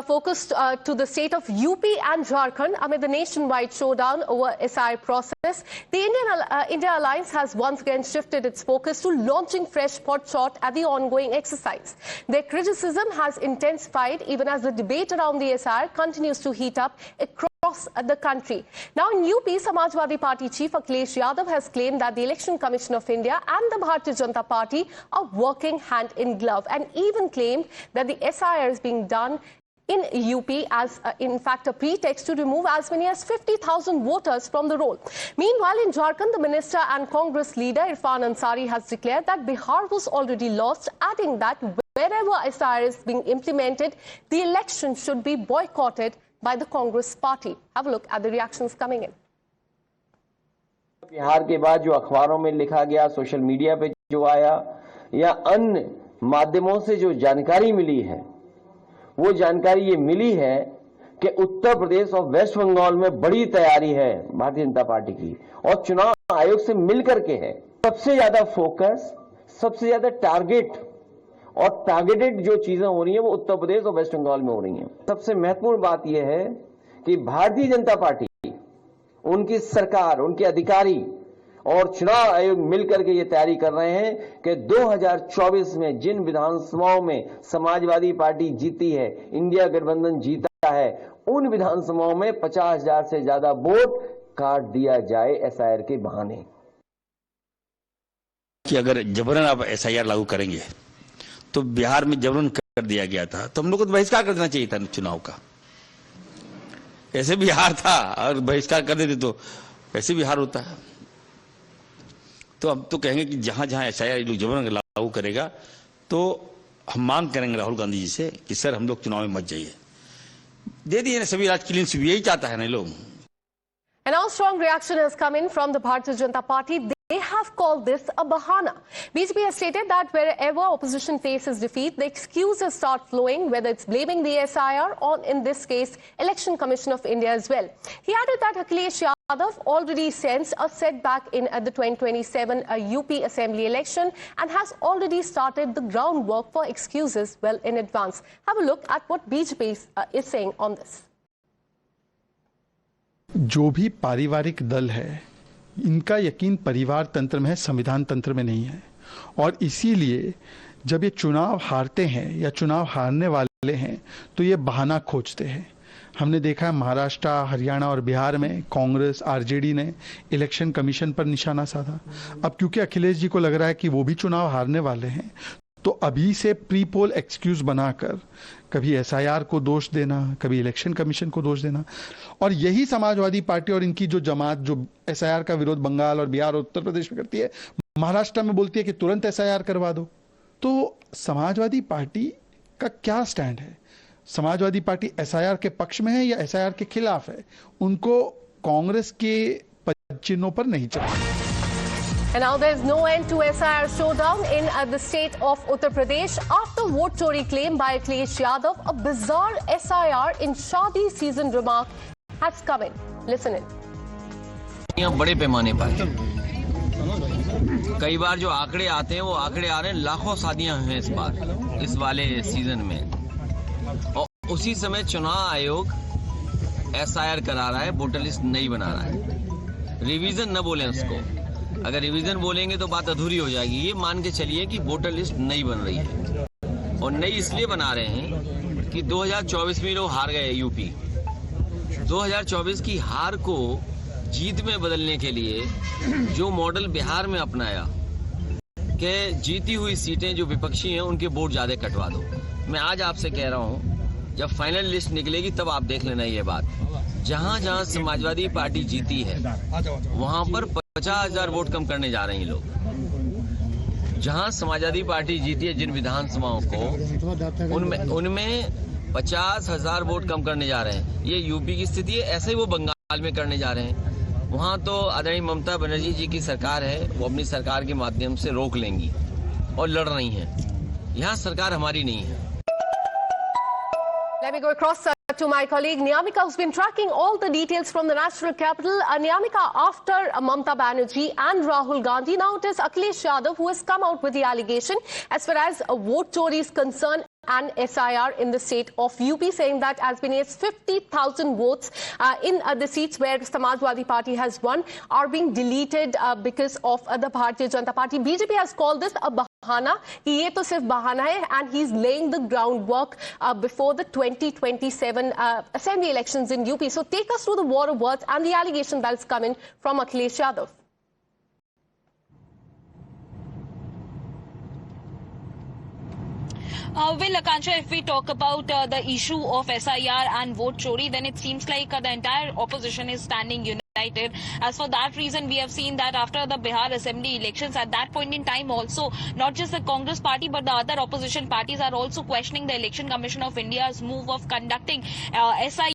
focus to the state of UP and Jharkhand amid the nationwide showdown over SIR process. The India Alliance has once again shifted its focus to launching fresh pot shot at the ongoing exercise. Their criticism has intensified even as the debate around the SIR continues to heat up across the country. Now in UP, Samajwadi Party chief Akhilesh Yadav has claimed that the Election Commission of India and the Bharatiya Janata Party are working hand in glove, and even claimed that the SIR is being done in UP as in fact a pretext to remove as many as 50,000 voters from the roll. Meanwhile, in Jharkhand, the minister and Congress leader Irfan Ansari has declared that Bihar was already lost, adding that wherever SIR is being implemented, the election should be boycotted by the Congress party. Have a look at the reactions coming in. Bihar के बाद जो अखबारों में लिखा गया, social media पे जो आया या अन्य माध्यमों से जो जानकारी मिली है, वो जानकारी ये मिली है कि उत्तर प्रदेश और वेस्ट बंगाल में बड़ी तैयारी है भारतीय जनता पार्टी की और चुनाव आयोग से मिलकर के है। सबसे ज्यादा फोकस, सबसे ज्यादा टारगेट और टारगेटेड जो चीजें हो रही हैं वो उत्तर प्रदेश और वेस्ट बंगाल में हो रही हैं। सबसे महत्वपूर्ण बात यह है कि भारतीय जनता पार्टी, उनकी सरकार, उनके अधिकारी और चुनाव आयोग मिलकर के ये तैयारी कर रहे हैं कि 2024 में जिन विधानसभाओं में समाजवादी पार्टी जीती है, इंडिया गठबंधन जीता है, उन विधानसभाओं में 50,000 से ज्यादा वोट काट दिया जाए SIR के बहाने। कि अगर जबरन आप SIR लागू करेंगे तो बिहार में जबरन कर दिया गया था तो हम लोग को तो बहिष्कार कर देना चाहिए था चुनाव का। ऐसे बिहार था और बहिष्कार कर देते तो ऐसे बिहार होता है। तो अब तो कहेंगे कि जहां जहां SIR लोग जबरन लागू करेगा तो हम मांग करेंगे राहुल गांधी जी से कि सर हम लोग चुनाव में मत जाइए। दे दिए ना सभी राजकीय यही चाहता है ना लोग। And now strong reaction has come in from the Bharatiya Janata Party. They have called this a bahana. BJP has stated that wherever opposition faces defeat, the excuses start flowing, whether it's blaming the SIR or, in this case, Election Commission of India as well. He added that Akhilesh Yadav already sensed a setback in the 2027 UP Assembly election and has already started the groundwork for excuses well in advance. Have a look at what BJP is saying on this. जो भी पारिवारिक दल है, इनका यकीन परिवार तंत्र में है, संविधान तंत्र में नहीं है। और इसीलिए जब ये चुनाव हारते हैं या चुनाव हारने वाले हैं तो ये बहाना खोजते हैं। हमने देखा है महाराष्ट्र, हरियाणा और बिहार में कांग्रेस, आरजेडी ने इलेक्शन कमीशन पर निशाना साधा। अब क्योंकि अखिलेश जी को लग रहा है कि वो भी चुनाव हारने वाले हैं, तो अभी से प्री पोल एक्सक्यूज बनाकर कभी SIR को दोष देना, कभी इलेक्शन कमीशन को दोष देना, और यही समाजवादी पार्टी और इनकी जो जमात जो SIR का विरोध बंगाल और बिहार और उत्तर प्रदेश में करती है, महाराष्ट्र में बोलती है कि तुरंत SIR करवा दो। तो समाजवादी पार्टी का क्या स्टैंड है? समाजवादी पार्टी SIR के पक्ष में है या SIR के खिलाफ है? उनको कांग्रेस के पद चिन्हों पर नहीं चलना। And now there is no end to SIR showdown in the state of Uttar Pradesh after vote chori claim by Akhilesh Yadav. A bizarre SIR in Shadi season remark has come in. Listen in. यहाँ बड़े पैमाने पर कई बार जो आंकड़े आते हैं वो आंकड़े आ रहे हैं, लाखों शादियां हैं इस बार इस वाले सीजन में। और उसी समय चुनाव आयोग SIR करा रहा है, वोटर लिस्ट नहीं बना रहा है। रिवीजन न बोले उसको, अगर रिवीजन बोलेंगे तो बात अधूरी हो जाएगी। ये मान के चलिए कि वोटर लिस्ट नहीं बन रही है, और नई इसलिए बना रहे हैं कि 2024 में लोग हार गए यूपी। 2024 की हार को जीत में बदलने के लिए जो मॉडल बिहार में अपनाया कि जीती हुई सीटें जो विपक्षी हैं उनके वोट ज्यादा कटवा दो। मैं आज आपसे कह रहा हूं, जब फाइनल लिस्ट निकलेगी तब आप देख लेना ये बात। जहां जहां समाजवादी पार्टी जीती है वहां पर 50,000 वोट कम करने जा रहे हैं लोग। जहां समाजवादी पार्टी जीती है जिन विधानसभाओं को, उनमें 50,000 वोट कम करने जा रहे हैं। ये यूपी की स्थिति है, ऐसे ही वो बंगाल में करने जा रहे हैं। वहां तो आदरणीय ममता बनर्जी जी की सरकार है, वो अपनी सरकार के माध्यम से रोक लेंगी और लड़ रही हैं। यहाँ सरकार हमारी नहीं है। Let me go across to my colleague Niyamika, who's been tracking all the details from the national capital. Niyamika, after Mamata Banerjee and Rahul Gandhi, now it is Akhilesh Yadav who has come out with the allegation as far as vote chori is concerned. and SIR in the state of UP, saying that as many as 50,000 votes in the seats where Samajwadi Party has won are being deleted because of the Bharatiya Janata Party. BJP has called this a bahana, कि ये तो सिर्फ बहाना है, and he's laying the groundwork before the 2027 assembly elections in UP. So take us through the war of words and the allegation that is coming from Akhilesh Yadav. Well, Akansha, if we talk about the issue of SIR and vote chori, then it seems like the entire opposition is standing united. As for that reason, we have seen that after the Bihar Assembly elections, at that point in time also, not just the Congress party but the other opposition parties are also questioning the Election Commission of India's move of conducting SIR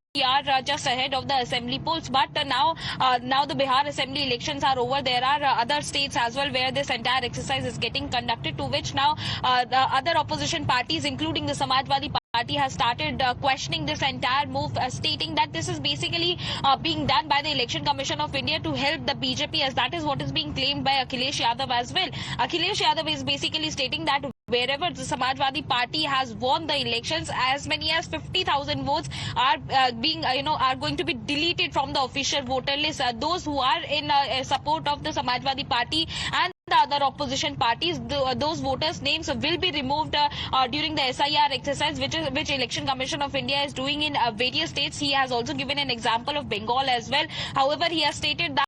just ahead of the assembly polls. But now the Bihar Assembly elections are over. There are other states as well where this entire exercise is getting conducted, to which now the other opposition parties, including the Samajwadi Party, has started questioning this entire move, stating that this is basically being done by the Election Commission of India to help the BJP, as that is what is being claimed by Akhilesh Yadav as well. Akhilesh Yadav is basically stating that wherever the Samajwadi Party has won the elections, as many as 50,000 votes are are going to be deleted from the official voter list. Those who are in support of the Samajwadi Party and the other opposition parties, those voters' names will be removed during the SIR exercise, which Election Commission of India is doing in various states. He has also given an example of Bengal as well. However, he has stated that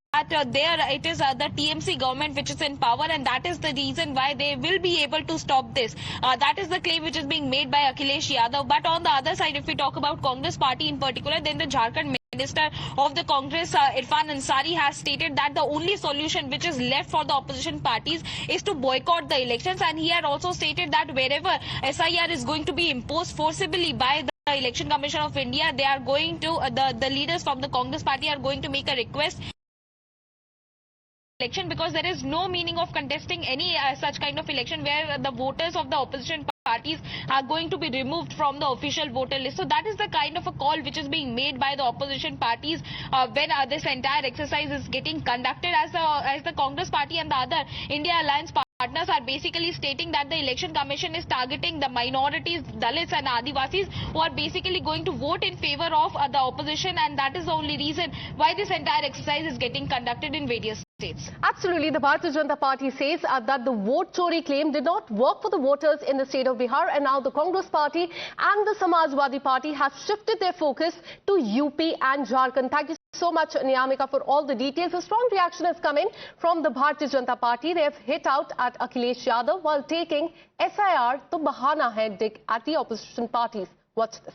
there it is the TMC government which is in power, and that is the reason why they will be able to stop this. That is the claim which is being made by Akhilesh Yadav. But on the other side, if we talk about Congress party in particular, then the Jharkhand Minister of the Congress, Irfan Ansari, has stated that the only solution which is left for the opposition parties is to boycott the elections, and he had also stated that wherever SIR is going to be imposed forcibly by the Election Commission of India, they are going to the leaders from the Congress party are going to make a request election, because there is no meaning of contesting any such kind of election where the voters of the opposition parties are going to be removed from the official voter list. So that is the kind of a call which is being made by the opposition parties when this entire exercise is getting conducted, as the Congress party and the other India Alliance partners are basically stating that the Election Commission is targeting the minorities, Dalits and Adivasis, who are basically going to vote in favor of the opposition, and that is the only reason why this entire exercise is getting conducted in various states. Absolutely. The Bharatiya Janata Party says that the vote chori claim did not work for the voters in the state of Bihar, and now the Congress party and the Samajwadi Party have shifted their focus to UP and Jharkhand. Thank you so much, Niyamika, for all the details. A strong reaction is coming from the Bharatiya Janata Party. They have hit out at Akhilesh Yadav while taking SIR to bahana hai dig at the opposition parties. Watch this.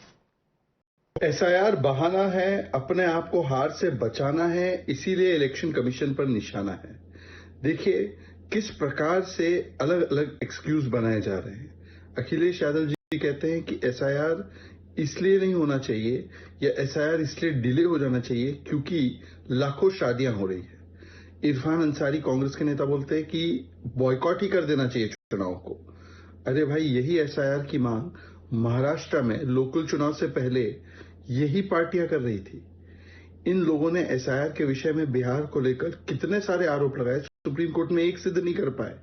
SIR बहाना है, अपने आप को हार से बचाना है, इसीलिए इलेक्शन कमीशन पर निशाना है। देखिए किस प्रकार से अलग अलग एक्सक्यूज बनाए जा रहे हैं। अखिलेश यादव जी कहते हैं कि SIR इसलिए नहीं होना चाहिए या SIR इसलिए डिले हो जाना चाहिए क्योंकि लाखों शादियां हो रही है। इरफान अंसारी कांग्रेस के नेता बोलते हैं कि बॉयकॉट ही कर देना चाहिए चुनाव को। अरे भाई, यही SIR की मांग महाराष्ट्र में लोकल चुनाव से पहले यही पार्टियां कर रही थी। इन लोगों ने SIR के विषय में बिहार को लेकर कितने सारे आरोप लगाए, सुप्रीम कोर्ट में एक सिद्ध नहीं कर पाए,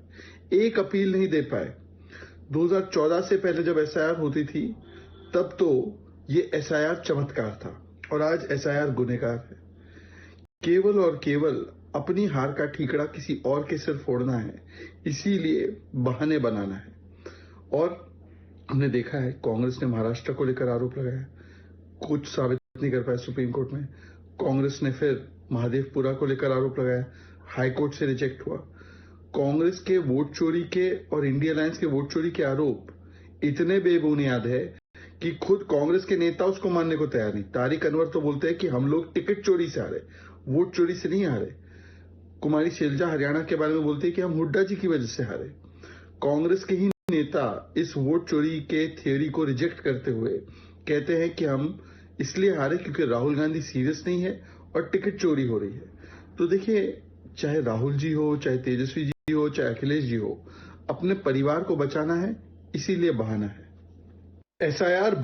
एक अपील नहीं दे पाए। 2014 से पहले जब SIR होती थी तब तो ये SIR चमत्कार था और आज SIR गुनहगार है। केवल और केवल अपनी हार का ठीकरा किसी और के सिर फोड़ना है, इसीलिए बहाने बनाना है। और हमने देखा है कांग्रेस ने महाराष्ट्र को लेकर आरोप लगाया, कुछ साबित नहीं कर पाया सुप्रीम कोर्ट में। कांग्रेस ने फिर महादेवपुरा को लेकर आरोप लगाया, हाई कोर्ट से रिजेक्ट हुआ। कांग्रेस के वोट चोरी के और इंडिया अलायंस के वोट चोरी के आरोप इतने बेबुनियाद है कि खुद कांग्रेस के नेता उसको मानने को तैयार नहीं। तारिक अनवर तो बोलते हैं कि हम लोग टिकट चोरी से हारे, वोट चोरी से नहीं हारे। कुमारी शैलजा हरियाणा के बारे में बोलते हैं कि हम हुड्डा जी की वजह से हारे। कांग्रेस के ही नेता इस वोट चोरी के थियोरी को रिजेक्ट करते हुए कहते हैं कि हम इसलिए हारे क्योंकि राहुल गांधी सीरियस नहीं है और टिकट चोरी हो रही है। तो देखिए, चाहे राहुल जी हो, चाहे तेजस्वी जी हो, चाहे अखिलेश जी हो, अपने परिवार को बचाना है, इसीलिए बहाना है। SIR